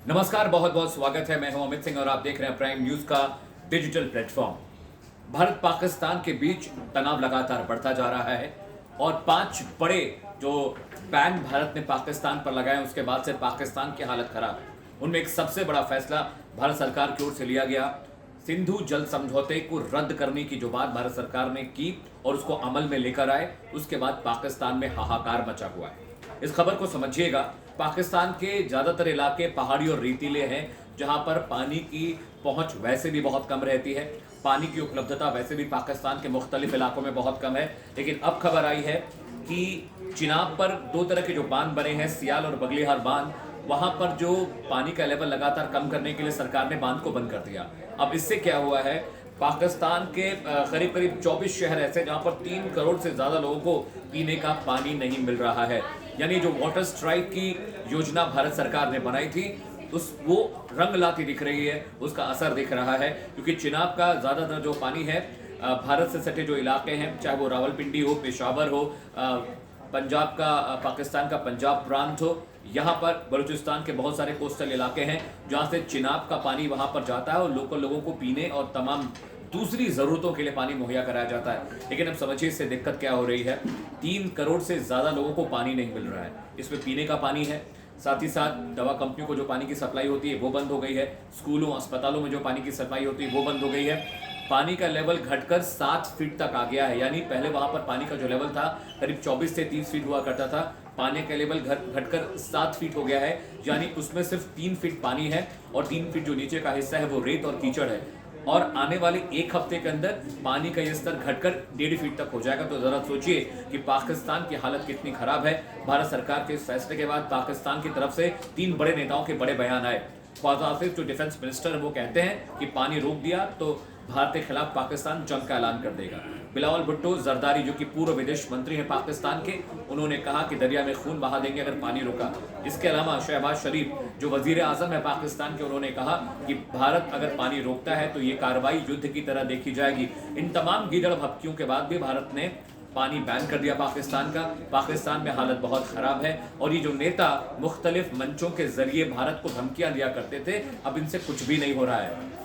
नमस्कार, बहुत बहुत स्वागत है। मैं हूं अमित सिंह और आप देख रहे हैं प्राइम न्यूज का डिजिटल प्लेटफॉर्म। भारत पाकिस्तान के बीच तनाव लगातार बढ़ता जा रहा है और 5 बड़े जो बैन भारत ने पाकिस्तान पर लगाए उसके बाद से पाकिस्तान की हालत खराब है। उनमें एक सबसे बड़ा फैसला भारत सरकार की ओर से लिया गया। सिंधु जल समझौते को रद्द करने की जो बात भारत सरकार ने की और उसको अमल में लेकर आए, उसके बाद पाकिस्तान में हाहाकार मचा हुआ है। इस खबर को समझिएगा। पाकिस्तान के ज़्यादातर इलाके पहाड़ी और रेतीले हैं, जहां पर पानी की पहुंच वैसे भी बहुत कम रहती है। पानी की उपलब्धता वैसे भी पाकिस्तान के मुख्तलिफ इलाकों में बहुत कम है। लेकिन अब खबर आई है कि चिनाब पर 2 तरह के जो बांध बने हैं, सियाल और बगलीहार बांध, वहां पर जो पानी का लेवल लगातार कम करने के लिए सरकार ने बांध को बंद कर दिया। अब इससे क्या हुआ है, पाकिस्तान के करीब करीब 24 शहर ऐसे जहां पर 3 करोड़ से ज़्यादा लोगों को पीने का पानी नहीं मिल रहा है। यानी जो वाटर स्ट्राइक की योजना भारत सरकार ने बनाई थी, वो रंग लाती दिख रही है, उसका असर दिख रहा है। क्योंकि चिनाब का ज़्यादातर जो पानी है, भारत से सटे जो इलाके हैं, चाहे वो रावलपिंडी हो, पेशावर हो, पंजाब का, पाकिस्तान का पंजाब प्रांत हो, यहाँ पर बलूचिस्तान के बहुत सारे कोस्टल इलाके हैं जहाँ से चिनाब का पानी वहाँ पर जाता है और लोकल लोगों को पीने और तमाम दूसरी ज़रूरतों के लिए पानी मुहैया कराया जाता है। लेकिन अब समझिए इससे दिक्कत क्या हो रही है। 3 करोड़ से ज़्यादा लोगों को पानी नहीं मिल रहा है। इसमें पीने का पानी है, साथ ही साथ दवा कंपनियों को जो पानी की सप्लाई होती है वो बंद हो गई है। स्कूलों अस्पतालों में जो पानी की सप्लाई होती है वो बंद हो गई है। पानी का लेवल घटकर 7 फीट तक आ गया है। यानी पहले वहाँ पर पानी का जो लेवल था करीब 24 से 30 फीट हुआ करता था, पानी का लेवल घटकर 7 फीट हो गया है। यानी उसमें सिर्फ 3 फीट पानी है और 3 फीट जो नीचे का हिस्सा है वो रेत और कीचड़ है। और आने वाले 1 हफ्ते के अंदर पानी का ये स्तर घटकर 1.5 फीट तक हो जाएगा। तो जरा सोचिए कि पाकिस्तान की हालत कितनी खराब है। भारत सरकार के इस फैसले के बाद पाकिस्तान की तरफ से 3 बड़े नेताओं के बड़े बयान आए। ख्वाजा आसिफ जो डिफेंस मिनिस्टर है वो कहते हैं कि पानी रोक दिया तो भारत के खिलाफ पाकिस्तान जंग का ऐलान कर देगा। बिलावल भुट्टो जरदारी जो कि पूर्व विदेश मंत्री हैं पाकिस्तान के, उन्होंने कहा कि दरिया में खून बहा देंगे अगर पानी रुका। इसके अलावा शहबाज शरीफ जो वजीर आजम है पाकिस्तान के, उन्होंने कहा कि भारत अगर पानी रोकता है तो ये कार्रवाई युद्ध की तरह देखी जाएगी। इन तमाम गीदड़ भपकियों के बाद भी भारत ने पानी बैन कर दिया पाकिस्तान का। पाकिस्तान में हालत बहुत खराब है और ये जो नेता मुख्तलिफ मंचों के जरिए भारत को धमकियां दिया करते थे, अब इनसे कुछ भी नहीं हो रहा है।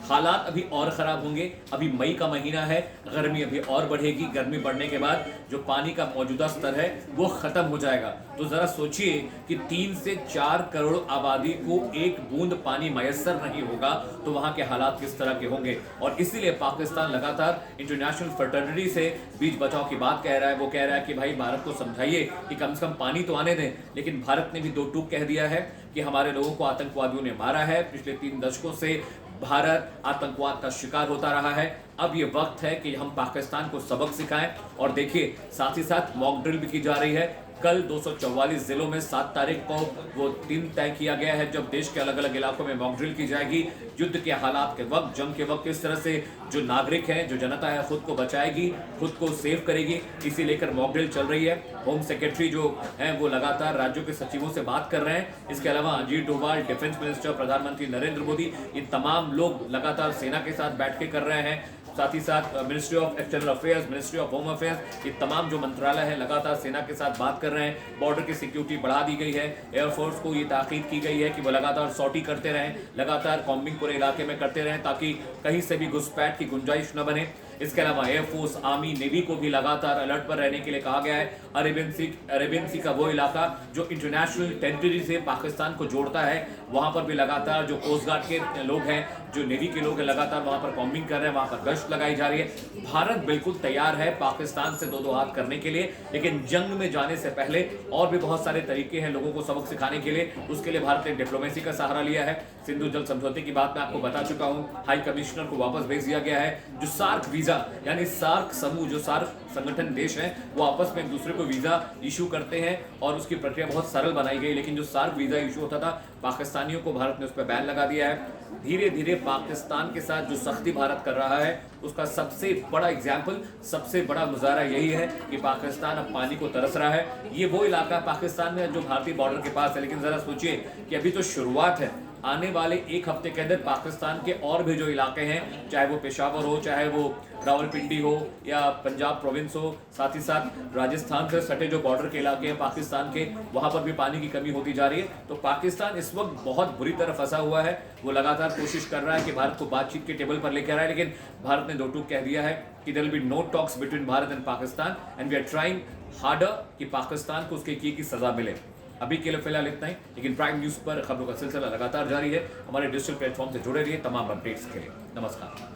हालात अभी और ख़राब होंगे। अभी मई का महीना है, गर्मी अभी और बढ़ेगी। गर्मी बढ़ने के बाद जो पानी का मौजूदा स्तर है वो ख़त्म हो जाएगा। तो ज़रा सोचिए कि 3 से 4 करोड़ आबादी को एक बूंद पानी मैसर नहीं होगा तो वहाँ के हालात किस तरह के होंगे। और इसीलिए पाकिस्तान लगातार इंटरनेशनल फ्रेटर्निटी से बीच बचाव की बात कह रहा है। वो कह रहा है कि भाई भारत को समझाइए कि कम से कम पानी तो आने दें। लेकिन भारत ने भी 2 टूक कह दिया है कि हमारे लोगों को आतंकवादियों ने मारा है। पिछले 3 दशकों से भारत आतंकवाद का शिकार होता रहा है। अब ये वक्त है कि हम पाकिस्तान को सबक सिखाएं। और देखिए, साथ ही साथ मॉक ड्रिल भी की जा रही है। कल 244 जिलों में 7 तारीख को वो दिन तय किया गया है जब देश के अलग अलग इलाकों में मॉक ड्रिल की जाएगी। युद्ध के हालात के वक्त, जंग के वक्त किस तरह से जो नागरिक है, जो जनता है, खुद को बचाएगी, खुद को सेव करेगी, इसी लेकर मॉक ड्रिल चल रही है। होम सेक्रेटरी जो हैं वो लगातार राज्यों के सचिवों से बात कर रहे हैं। इसके अलावा अजीत डोभाल, डिफेंस मिनिस्टर, प्रधानमंत्री नरेंद्र मोदी, ये तमाम लोग लगातार सेना के साथ बैठ के कर रहे हैं। साथ ही साथ ministry of external affairs, ministry of home affairs, ये तमाम जो मंत्रालय है लगातार सेना के साथ बात कर रहे हैं। बॉर्डर की सिक्योरिटी बढ़ा दी गई है। एयरफोर्स को ये ताकीद की गई है कि वो लगातार सॉर्टी करते रहें, लगातार कॉम्बिंग पूरे इलाके में करते रहें ताकि कहीं से भी घुसपैठ की गुंजाइश न बने। इसके अलावा एयरफोर्स, आर्मी, नेवी को भी लगातार अलर्ट पर रहने के लिए कहा गया है। अरेबियन सी का वो इलाका जो इंटरनेशनल टेरिटरी से पाकिस्तान को जोड़ता है, वहाँ पर भी लगातार जो कोस्ट गार्ड के लोग हैं, जो नेवी के लोग हैं, लगातार वहाँ पर कॉम्बिंग कर रहे हैं, वहाँ पर गश्त लगाई जा रही है। भारत बिल्कुल तैयार है पाकिस्तान से 2-2 हाथ करने के लिए। लेकिन जंग में जाने से पहले और भी बहुत सारे तरीके हैं लोगों को सबक सिखाने के लिए। उसके लिए भारत ने डिप्लोमेसी का सहारा लिया है। सिंधु जल समझौते की बात मैं आपको बता चुका हूँ। हाई कमिश्नर को वापस भेज दिया गया है। जो सार्क वीजा, यानी सार्क समूह, जो सार्क संगठन देश हैं, वो आपस में एक दूसरे को वीजा इशू करते हैं और उसकी प्रक्रिया बहुत सरल बनाई गई। लेकिन जो सार्क वीजा इशू होता था, पाकिस्तानियों को भारत ने उस पर बैन लगा दिया है। धीरे धीरे पाकिस्तान के साथ जो सख्ती भारत कर रहा है, उसका सबसे बड़ा एग्जाम्पल, सबसे बड़ा मुजाहरा यही है कि पाकिस्तान अब पानी को तरस रहा है। ये वो इलाका पाकिस्तान में जो भारतीय बॉर्डर के पास है। लेकिन जरा सोचिए कि अभी तो शुरुआत है। आने वाले एक हफ्ते के अंदर पाकिस्तान के और भी जो इलाके हैं, चाहे वो पेशावर हो, चाहे वो रावलपिंडी हो या पंजाब प्रोविंस हो, साथ ही साथ राजस्थान से सटे जो बॉर्डर के इलाके हैं पाकिस्तान के, वहां पर भी पानी की कमी होती जा रही है। तो पाकिस्तान इस वक्त बहुत बुरी तरह फंसा हुआ है। वो लगातार कोशिश कर रहा है कि भारत को बातचीत के टेबल पर लेकर आए, लेकिन भारत ने दो टूक कह दिया है कि there will be no talks between Bharat and Pakistan and we are trying harder कि पाकिस्तान को उसके किए की सजा मिले। अभी के लिए फिलहाल इतना ही, लेकिन प्राइम न्यूज पर खबरों का सिलसिला लगातार जारी है। हमारे डिजिटल प्लेटफॉर्म से जुड़े रहिए तमाम अपडेट्स के लिए। नमस्कार।